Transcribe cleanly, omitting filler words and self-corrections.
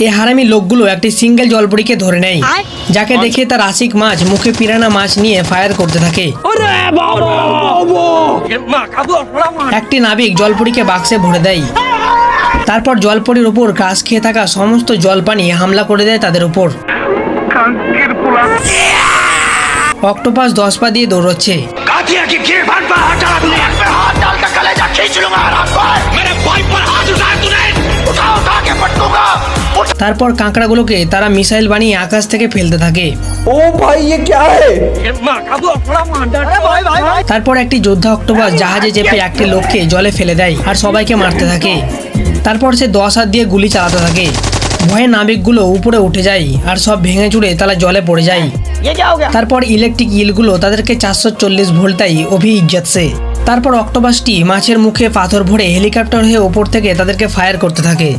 এই হারামি লোকগুলো একটি সিঙ্গেল জলপরীকে ধরে নেয়, যাকে দেখে তার আশিক মাছ মুখে পিরানা মাছ নিয়ে ফায়ার করতে থাকে। একটি নাবিক জলপরীকে বাক্সে ভরে দেয়। তারপর জলপরীর উপর ঘাস খেয়ে থাকা সমস্ত জলপানি হামলা করে দেয় তাদের উপর। অক্টোপাস 10 পা দিয়ে দৌড়চ্ছে। তারপর কাঁকড়াগুলোকে তারা মিসাইল বানিয়ে আকাশ থেকে ফেলতে থাকে। ओ भाई ये क्या है? তারপর একটি যোদ্ধা অক্টোপাস জাহাজে চেপে একটি লোককে জলে ফেলে দেয় আর সবাইকে মারতে থাকে। তারপর সে 10 হাত দিয়ে গুলি চালাতে থাকে। ভয়ে নাবিকগুলো উপরে উঠে যায় আর সব ভেঙে চুরে তারা জলে পড়ে যায়। তারপর ইলেকট্রিক ইলগুলো তাদেরকে 440 ভোল্টাই অভি ইজ্জতছে। তারপর অক্টোপাসটি মাছের মুখে পাথর ভরে হেলিকপ্টার হয়ে ওপর থেকে তাদেরকে ফায়ার করতে থাকে।